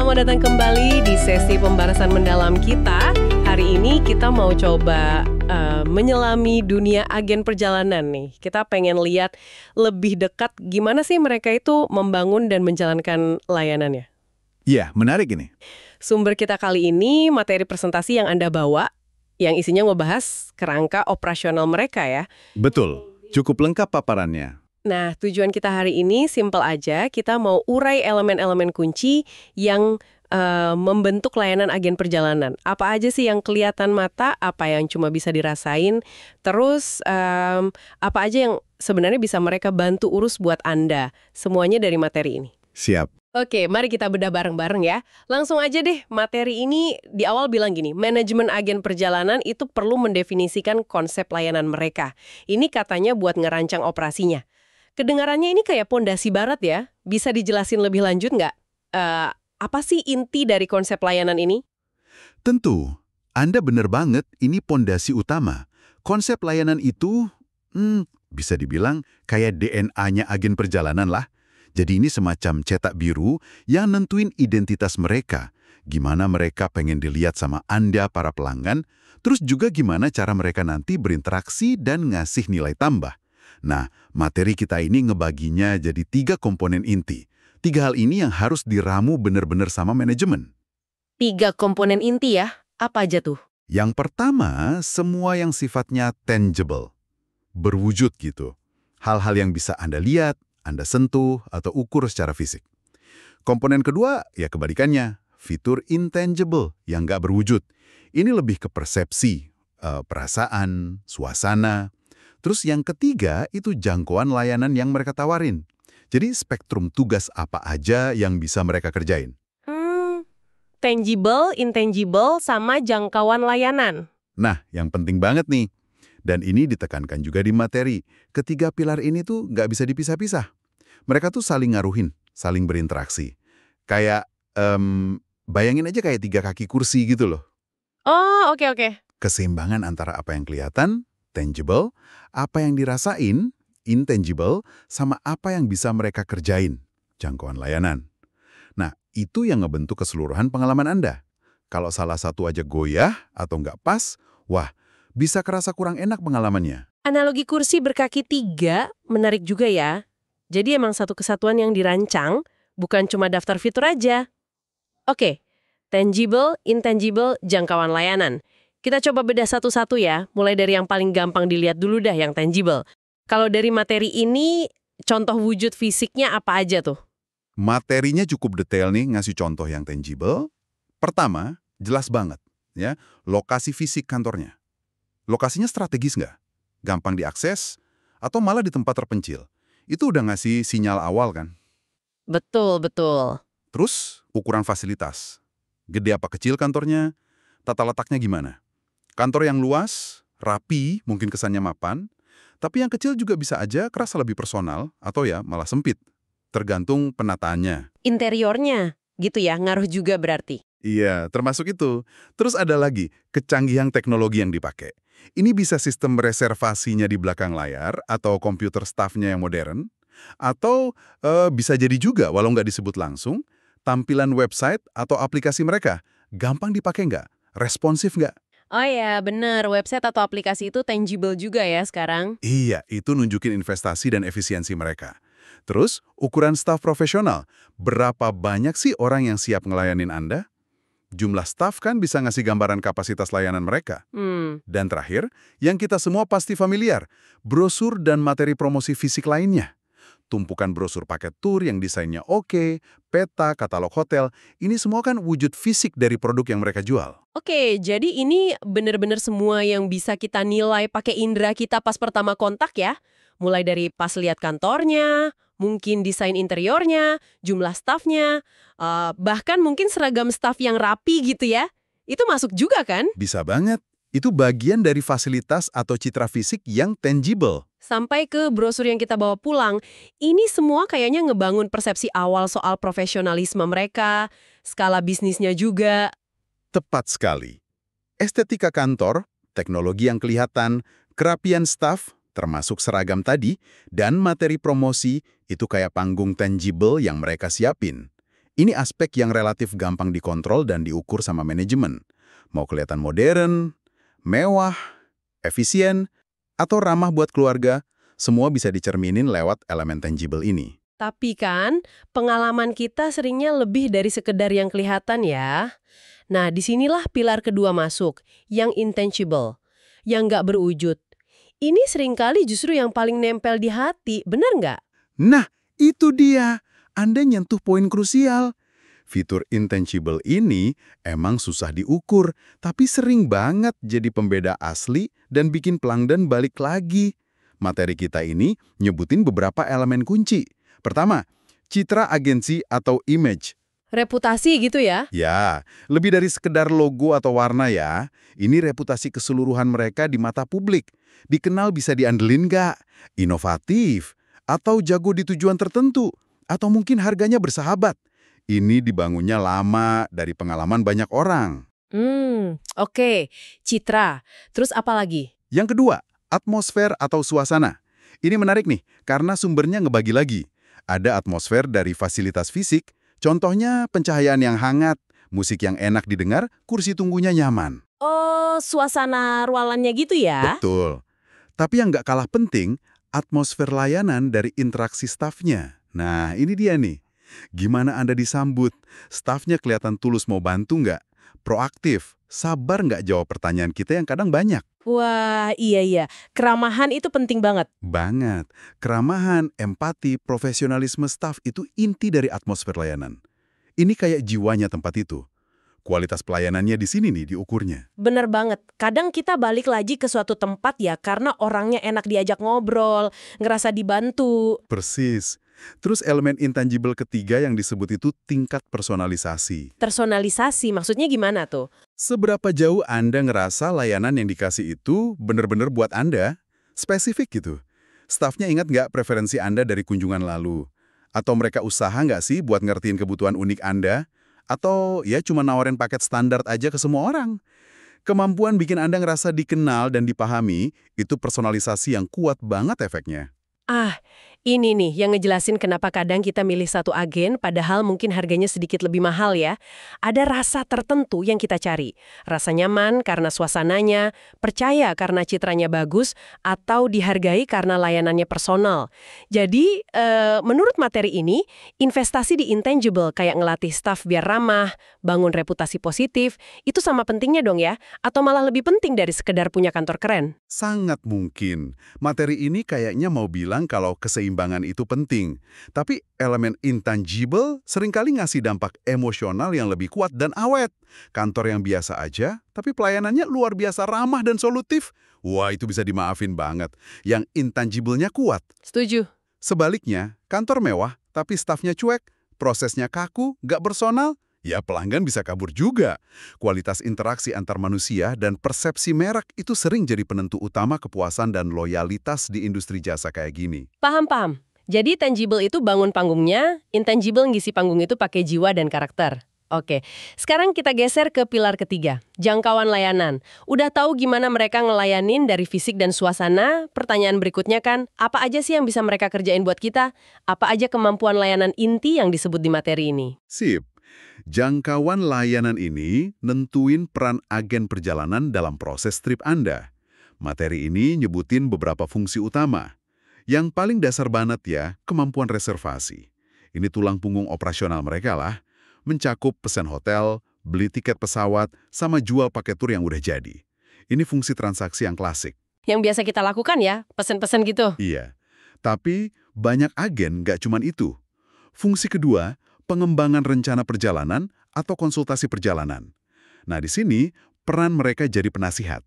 Selamat datang kembali di sesi pembahasan mendalam kita. Hari ini kita mau coba menyelami dunia agen perjalanan nih. Kita pengen lihat lebih dekat gimana sih mereka itu membangun dan menjalankan layanannya. Iya, menarik ini. Sumber kita kali ini materi presentasi yang Anda bawa, yang isinya ngebahas kerangka operasional mereka ya. Betul, cukup lengkap paparannya. Nah, tujuan kita hari ini simple aja, kita mau urai elemen-elemen kunci yang membentuk layanan agen perjalanan. Apa aja sih yang kelihatan mata, apa yang cuma bisa dirasain, terus apa aja yang sebenarnya bisa mereka bantu urus buat Anda. Semuanya dari materi ini. Siap. Oke, mari kita bedah bareng-bareng ya. Langsung aja deh, materi ini di awal bilang gini, manajemen agen perjalanan itu perlu mendefinisikan konsep layanan mereka. Ini katanya buat ngerancang operasinya. Kedengarannya ini kayak pondasi barat ya. Bisa dijelasin lebih lanjut nggak? Apa sih inti dari konsep layanan ini? Tentu, Anda benar banget, ini pondasi utama. Konsep layanan itu, bisa dibilang kayak DNA-nya agen perjalanan lah. Jadi ini semacam cetak biru yang nentuin identitas mereka. Gimana mereka pengen dilihat sama Anda, para pelanggan, terus juga gimana cara mereka nanti berinteraksi dan ngasih nilai tambah. Nah, materi kita ini ngebaginya jadi 3 komponen inti. 3 hal ini yang harus diramu benar-benar sama manajemen. 3 komponen inti ya? Apa aja tuh? Yang pertama, semua yang sifatnya tangible. Berwujud gitu. Hal-hal yang bisa Anda lihat, Anda sentuh, atau ukur secara fisik. Komponen kedua, ya kebalikannya. Fitur intangible yang nggak berwujud. Ini lebih ke persepsi, perasaan, suasana. Terus yang ketiga itu jangkauan layanan yang mereka tawarin. Jadi spektrum tugas apa aja yang bisa mereka kerjain. Tangible, intangible, sama jangkauan layanan. Nah, yang penting banget nih. Dan ini ditekankan juga di materi. Ketiga pilar ini tuh nggak bisa dipisah-pisah. Mereka tuh saling ngaruhin, saling berinteraksi. Kayak, bayangin aja kayak 3 kaki kursi gitu loh. Oh, oke. Keseimbangan antara apa yang kelihatan, tangible, apa yang dirasain, intangible, sama apa yang bisa mereka kerjain, jangkauan layanan. Nah, itu yang ngebentuk keseluruhan pengalaman Anda. Kalau salah satu aja goyah atau nggak pas, wah, bisa kerasa kurang enak pengalamannya. Analogi kursi berkaki 3 menarik juga ya. Jadi emang satu kesatuan yang dirancang, bukan cuma daftar fitur aja. Oke, tangible, intangible, jangkauan layanan. Kita coba bedah satu-satu ya, mulai dari yang paling gampang dilihat dulu dah, yang tangible. Kalau dari materi ini, contoh wujud fisiknya apa aja tuh? Materinya cukup detail nih, ngasih contoh yang tangible. Pertama, jelas banget, ya, lokasi fisik kantornya. Lokasinya strategis nggak? Gampang diakses? Atau malah di tempat terpencil? Itu udah ngasih sinyal awal kan? Betul. Terus, ukuran fasilitas. Gede apa kecil kantornya? Tata letaknya gimana? Kantor yang luas, rapi, mungkin kesannya mapan, tapi yang kecil juga bisa aja kerasa lebih personal atau ya malah sempit. Tergantung penataannya. Interiornya, gitu ya, ngaruh juga berarti. Iya, termasuk itu. Terus ada lagi, kecanggihan teknologi yang dipakai. Ini bisa sistem reservasinya di belakang layar atau komputer staffnya yang modern, atau bisa jadi juga, walau nggak disebut langsung, tampilan website atau aplikasi mereka. Gampang dipakai nggak? Responsif nggak? Oh ya, bener. Website atau aplikasi itu tangible juga ya sekarang. Iya, itu nunjukin investasi dan efisiensi mereka. Terus, ukuran staf profesional. Berapa banyak sih orang yang siap ngelayanin Anda? Jumlah staf kan bisa ngasih gambaran kapasitas layanan mereka. Dan terakhir, yang kita semua pasti familiar, brosur dan materi promosi fisik lainnya. Tumpukan brosur paket tur yang desainnya oke, peta, katalog hotel, ini semua kan wujud fisik dari produk yang mereka jual. Oke, jadi ini bener-bener semua yang bisa kita nilai pakai indera kita pas pertama kontak ya? Mulai dari pas lihat kantornya, mungkin desain interiornya, jumlah stafnya, bahkan mungkin seragam staf yang rapi gitu ya? Itu masuk juga kan? Bisa banget. Itu bagian dari fasilitas atau citra fisik yang tangible. Sampai ke brosur yang kita bawa pulang, ini semua kayaknya ngebangun persepsi awal soal profesionalisme mereka, skala bisnisnya juga. Tepat sekali. Estetika kantor, teknologi yang kelihatan, kerapian staf, termasuk seragam tadi, dan materi promosi itu kayak panggung tangible yang mereka siapin. Ini aspek yang relatif gampang dikontrol dan diukur sama manajemen. Mau kelihatan modern, mewah, efisien, atau ramah buat keluarga, semua bisa dicerminin lewat elemen tangible ini. Tapi kan, pengalaman kita seringnya lebih dari sekedar yang kelihatan ya. Nah, disinilah pilar kedua masuk, yang intangible, yang nggak berwujud. Ini seringkali justru yang paling nempel di hati, benar nggak? Nah, itu dia. Anda nyentuh poin krusial. Fitur intangible ini emang susah diukur, tapi sering banget jadi pembeda asli dan bikin pelanggan balik lagi. Materi kita ini nyebutin beberapa elemen kunci. Pertama, citra agensi atau image. Reputasi gitu ya? Ya, lebih dari sekedar logo atau warna ya. Ini reputasi keseluruhan mereka di mata publik. Dikenal bisa diandelin nggak? Inovatif? Atau jago di tujuan tertentu? Atau mungkin harganya bersahabat? Ini dibangunnya lama dari pengalaman banyak orang. Oke. Citra. Terus apa lagi? Yang kedua, atmosfer atau suasana. Ini menarik nih, karena sumbernya ngebagi lagi. Ada atmosfer dari fasilitas fisik, contohnya pencahayaan yang hangat, musik yang enak didengar, kursi tunggunya nyaman. Oh, suasana ruangannya gitu ya? Betul. Tapi yang nggak kalah penting, atmosfer layanan dari interaksi stafnya. Nah, ini dia nih. Gimana Anda disambut? Stafnya kelihatan tulus mau bantu nggak? Proaktif, sabar nggak jawab pertanyaan kita yang kadang banyak? Wah, iya. Keramahan itu penting banget. Banget. Keramahan, empati, profesionalisme staf itu inti dari atmosfer layanan. Ini kayak jiwanya tempat itu. Kualitas pelayanannya di sini nih diukurnya. Bener banget. Kadang kita balik lagi ke suatu tempat ya karena orangnya enak diajak ngobrol, ngerasa dibantu. Persis. Terus elemen intangible ketiga yang disebut itu tingkat personalisasi. Personalisasi, maksudnya gimana tuh? Seberapa jauh Anda ngerasa layanan yang dikasih itu benar-benar buat Anda? Spesifik gitu. Stafnya ingat nggak preferensi Anda dari kunjungan lalu? Atau mereka usaha nggak sih buat ngertiin kebutuhan unik Anda? Atau ya cuma nawarin paket standar aja ke semua orang? Kemampuan bikin Anda ngerasa dikenal dan dipahami, itu personalisasi yang kuat banget efeknya. Ah, ini nih yang ngejelasin kenapa kadang kita milih satu agen padahal mungkin harganya sedikit lebih mahal ya. Ada rasa tertentu yang kita cari. Rasa nyaman karena suasananya, percaya karena citranya bagus, atau dihargai karena layanannya personal. Jadi, menurut materi ini, investasi di intangible kayak ngelatih staf biar ramah, bangun reputasi positif, itu sama pentingnya dong ya? Atau malah lebih penting dari sekedar punya kantor keren? Sangat mungkin. Materi ini kayaknya mau bilang kalau keseimbangan itu penting. Tapi elemen intangible seringkali ngasih dampak emosional yang lebih kuat dan awet. Kantor yang biasa aja, tapi pelayanannya luar biasa ramah dan solutif. Wah, itu bisa dimaafin banget. Yang intangible-nya kuat. Setuju. Sebaliknya, kantor mewah, tapi stafnya cuek, prosesnya kaku, nggak personal, ya pelanggan bisa kabur juga. Kualitas interaksi antar manusia dan persepsi merek itu sering jadi penentu utama kepuasan dan loyalitas di industri jasa kayak gini. Paham. Jadi tangible itu bangun panggungnya, intangible ngisi panggung itu pakai jiwa dan karakter. Oke, sekarang kita geser ke pilar ketiga, jangkauan layanan. Udah tahu gimana mereka ngelayanin dari fisik dan suasana, pertanyaan berikutnya kan, apa aja sih yang bisa mereka kerjain buat kita? Apa aja kemampuan layanan inti yang disebut di materi ini? Sip. Jangkauan layanan ini nentuin peran agen perjalanan dalam proses trip Anda. Materi ini nyebutin beberapa fungsi utama. Yang paling dasar banget ya, kemampuan reservasi. Ini tulang punggung operasional mereka lah. Mencakup pesan hotel, beli tiket pesawat, sama jual paket tur yang udah jadi. Ini fungsi transaksi yang klasik. Yang biasa kita lakukan ya, pesen-pesen gitu. Iya. Tapi banyak agen nggak cuman itu. Fungsi kedua, pengembangan rencana perjalanan atau konsultasi perjalanan. Nah, di sini peran mereka jadi penasihat.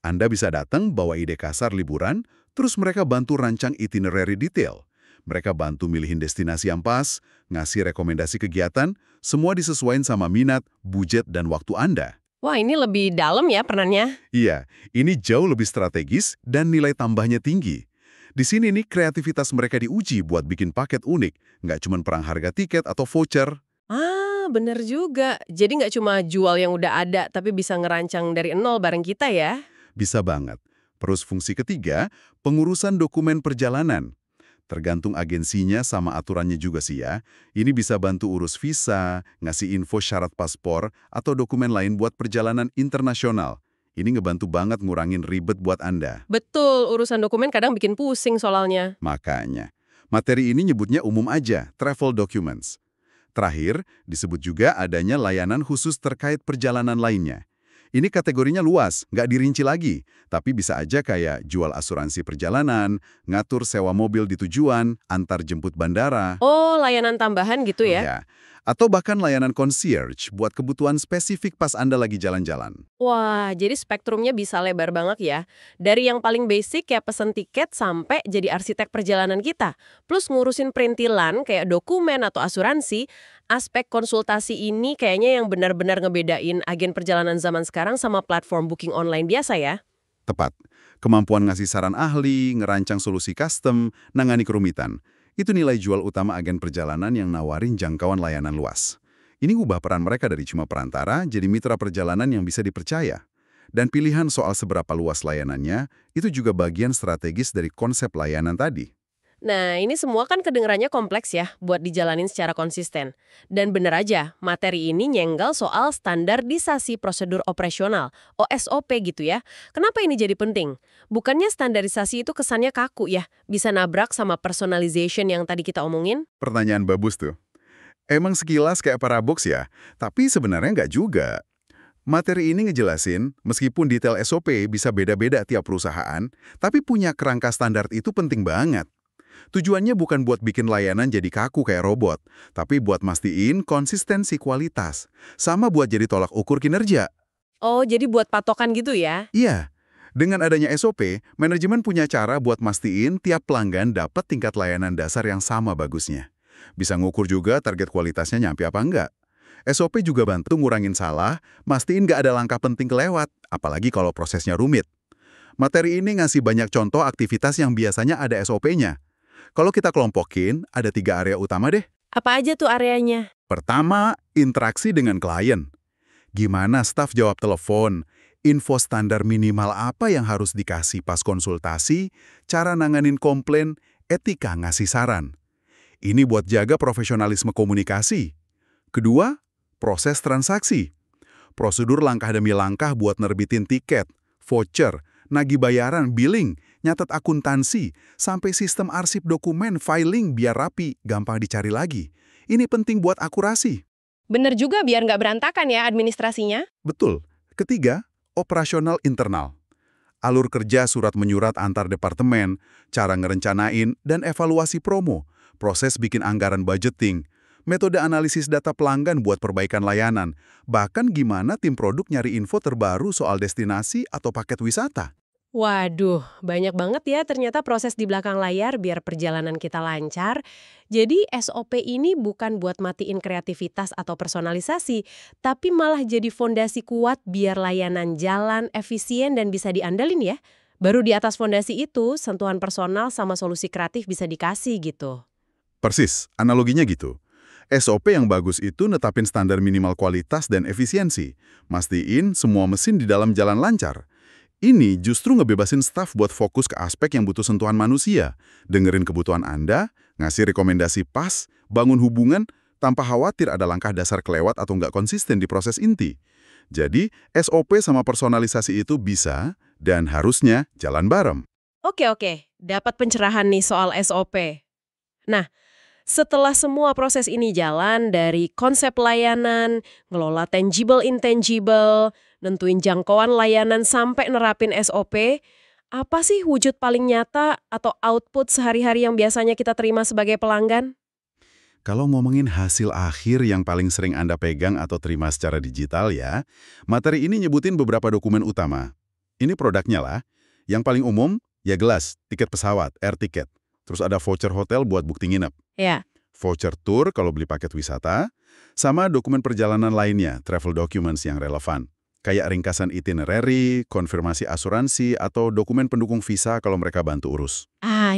Anda bisa datang bawa ide kasar liburan, terus mereka bantu rancang itinerary detail. Mereka bantu milihin destinasi yang pas, ngasih rekomendasi kegiatan, semua disesuaikan sama minat, budget, dan waktu Anda. Wah, ini lebih dalam ya perannya. Iya, ini jauh lebih strategis dan nilai tambahnya tinggi. Di sini nih kreativitas mereka diuji buat bikin paket unik, nggak cuma perang harga tiket atau voucher. Ah, bener juga. Jadi nggak cuma jual yang udah ada, tapi bisa ngerancang dari nol bareng kita ya. Bisa banget. Terus fungsi ketiga, pengurusan dokumen perjalanan. Tergantung agensinya sama aturannya juga sih ya. Ini bisa bantu urus visa, ngasih info syarat paspor, atau dokumen lain buat perjalanan internasional. Ini ngebantu banget ngurangin ribet buat Anda. Betul, urusan dokumen kadang bikin pusing soalnya. Makanya, materi ini nyebutnya umum aja, travel documents. Terakhir, disebut juga adanya layanan khusus terkait perjalanan lainnya. Ini kategorinya luas, nggak dirinci lagi, tapi bisa aja kayak jual asuransi perjalanan, ngatur sewa mobil di tujuan, antar jemput bandara. Oh, layanan tambahan gitu ya? Ya, atau bahkan layanan concierge buat kebutuhan spesifik pas Anda lagi jalan-jalan. Wah, jadi spektrumnya bisa lebar banget ya. Dari yang paling basic kayak pesen tiket sampai jadi arsitek perjalanan kita. Plus ngurusin perintilan kayak dokumen atau asuransi, aspek konsultasi ini kayaknya yang benar-benar ngebedain agen perjalanan zaman sekarang sama platform booking online biasa ya. Tepat. Kemampuan ngasih saran ahli, ngerancang solusi custom, nangani kerumitan. Itu nilai jual utama agen perjalanan yang nawarin jangkauan layanan luas. Ini ubah peran mereka dari cuma perantara jadi mitra perjalanan yang bisa dipercaya. Dan pilihan soal seberapa luas layanannya, itu juga bagian strategis dari konsep layanan tadi. Nah, ini semua kan kedengarannya kompleks ya buat dijalanin secara konsisten. Dan bener aja, materi ini nyenggol soal standarisasi prosedur operasional, OSOP gitu ya. Kenapa ini jadi penting? Bukannya standarisasi itu kesannya kaku ya, bisa nabrak sama personalization yang tadi kita omongin? Pertanyaan bagus tuh. Emang sekilas kayak paraboks ya, tapi sebenarnya nggak juga. Materi ini ngejelasin, meskipun detail SOP bisa beda-beda tiap perusahaan, tapi punya kerangka standar itu penting banget. Tujuannya bukan buat bikin layanan jadi kaku kayak robot, tapi buat mastiin konsistensi kualitas, sama buat jadi tolak ukur kinerja. Oh, jadi buat patokan gitu ya? Iya, dengan adanya SOP, manajemen punya cara buat mastiin tiap pelanggan dapat tingkat layanan dasar yang sama bagusnya. Bisa ngukur juga target kualitasnya nyampe apa enggak. SOP juga bantu ngurangin salah, mastiin nggak ada langkah penting kelewat, apalagi kalau prosesnya rumit. Materi ini ngasih banyak contoh aktivitas yang biasanya ada SOP-nya. Kalau kita kelompokin, ada 3 area utama deh. Apa aja tuh areanya? Pertama, interaksi dengan klien. Gimana staf jawab telepon, info standar minimal apa yang harus dikasih pas konsultasi, cara nanganin komplain, etika ngasih saran. Ini buat jaga profesionalisme komunikasi. Kedua, proses transaksi. Prosedur langkah demi langkah buat nerbitin tiket, voucher, nagih bayaran, billing, nyatet akuntansi, sampai sistem arsip dokumen, filing biar rapi, gampang dicari lagi. Ini penting buat akurasi. Bener juga biar nggak berantakan ya administrasinya. Betul. Ketiga, operasional internal. Alur kerja surat menyurat antar departemen, cara ngerencanain, dan evaluasi promo, proses bikin anggaran budgeting, metode analisis data pelanggan buat perbaikan layanan, bahkan gimana tim produk nyari info terbaru soal destinasi atau paket wisata. Waduh, banyak banget ya ternyata proses di belakang layar biar perjalanan kita lancar. Jadi SOP ini bukan buat matiin kreativitas atau personalisasi, tapi malah jadi fondasi kuat biar layanan jalan, efisien, dan bisa diandalin ya. Baru di atas fondasi itu, sentuhan personal sama solusi kreatif bisa dikasih gitu. Persis, analoginya gitu. SOP yang bagus itu netapin standar minimal kualitas dan efisiensi, mastiin semua mesin di dalam jalan lancar. Ini justru ngebebasin staf buat fokus ke aspek yang butuh sentuhan manusia, dengerin kebutuhan Anda, ngasih rekomendasi pas, bangun hubungan, tanpa khawatir ada langkah dasar kelewat atau nggak konsisten di proses inti. Jadi, SOP sama personalisasi itu bisa dan harusnya jalan bareng. Oke, dapat pencerahan nih soal SOP. Nah, setelah semua proses ini jalan dari konsep layanan, ngelola tangible intangible, nentuin jangkauan layanan sampai nerapin SOP, apa sih wujud paling nyata atau output sehari-hari yang biasanya kita terima sebagai pelanggan? Kalau ngomongin hasil akhir yang paling sering Anda pegang atau terima secara digital ya, materi ini nyebutin beberapa dokumen utama. Ini produknya lah. Yang paling umum, ya jelas, tiket pesawat, air ticket. Terus ada voucher hotel buat bukti nginep. Ya. Voucher tour kalau beli paket wisata, sama dokumen perjalanan lainnya, travel documents yang relevan. Kayak ringkasan itinerary, konfirmasi asuransi, atau dokumen pendukung visa kalau mereka bantu urus.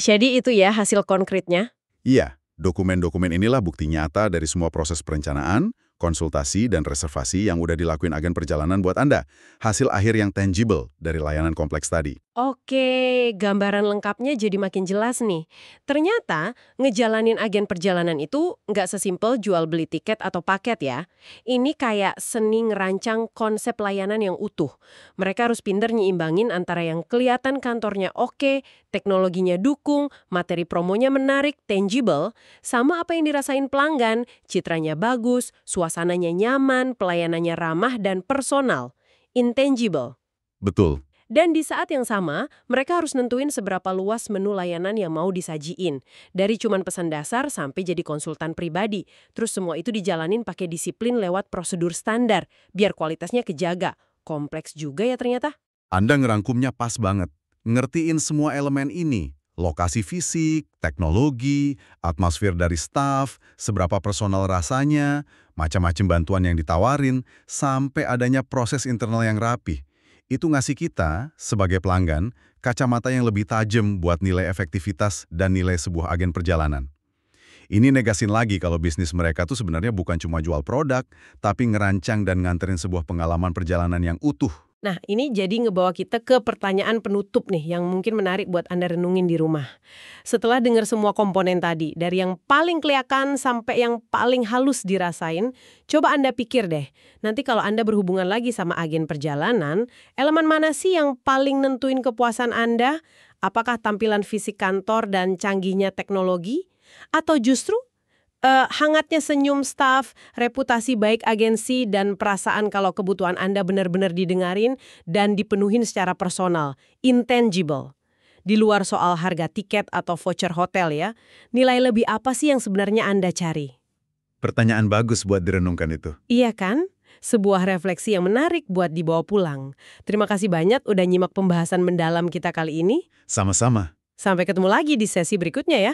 Jadi itu ya hasil konkretnya? Iya, dokumen-dokumen inilah bukti nyata dari semua proses perencanaan, konsultasi, dan reservasi yang udah dilakuin agen perjalanan buat Anda. Hasil akhir yang tangible dari layanan kompleks tadi. Oke, gambaran lengkapnya jadi makin jelas nih. Ternyata ngejalanin agen perjalanan itu nggak sesimpel jual beli tiket atau paket ya. Ini kayak seni ngerancang konsep layanan yang utuh. Mereka harus pinter nyiimbangin antara yang kelihatan kantornya oke, teknologinya dukung, materi promonya menarik, tangible, sama apa yang dirasain pelanggan, citranya bagus, suasananya nyaman, pelayanannya ramah dan personal. Intangible. Betul. Dan di saat yang sama, mereka harus nentuin seberapa luas menu layanan yang mau disajiin. Dari cuman pesan dasar sampai jadi konsultan pribadi. Terus semua itu dijalanin pakai disiplin lewat prosedur standar, biar kualitasnya kejaga. Kompleks juga ya ternyata. Anda ngerangkumnya pas banget. Ngertiin semua elemen ini. Lokasi fisik, teknologi, atmosfer dari staf, seberapa personal rasanya, macam-macam bantuan yang ditawarin, sampai adanya proses internal yang rapi. Itu ngasih kita, sebagai pelanggan, kacamata yang lebih tajam buat nilai efektivitas dan nilai sebuah agen perjalanan. Ini negasin lagi kalau bisnis mereka tuh sebenarnya bukan cuma jual produk, tapi ngerancang dan nganterin sebuah pengalaman perjalanan yang utuh. Nah, ini jadi ngebawa kita ke pertanyaan penutup nih yang mungkin menarik buat Anda renungin di rumah. Setelah dengar semua komponen tadi, dari yang paling kelihatan sampai yang paling halus dirasain, coba Anda pikir deh, nanti kalau Anda berhubungan lagi sama agen perjalanan, elemen mana sih yang paling nentuin kepuasan Anda? Apakah tampilan fisik kantor dan canggihnya teknologi? Atau justru hangatnya senyum staf, reputasi baik agensi, dan perasaan kalau kebutuhan Anda benar-benar didengarin dan dipenuhin secara personal, intangible. Di luar soal harga tiket atau voucher hotel ya, nilai lebih apa sih yang sebenarnya Anda cari? Pertanyaan bagus buat direnungkan itu. Iya kan? Sebuah refleksi yang menarik buat dibawa pulang. Terima kasih banyak udah nyimak pembahasan mendalam kita kali ini. Sama-sama. Sampai ketemu lagi di sesi berikutnya ya.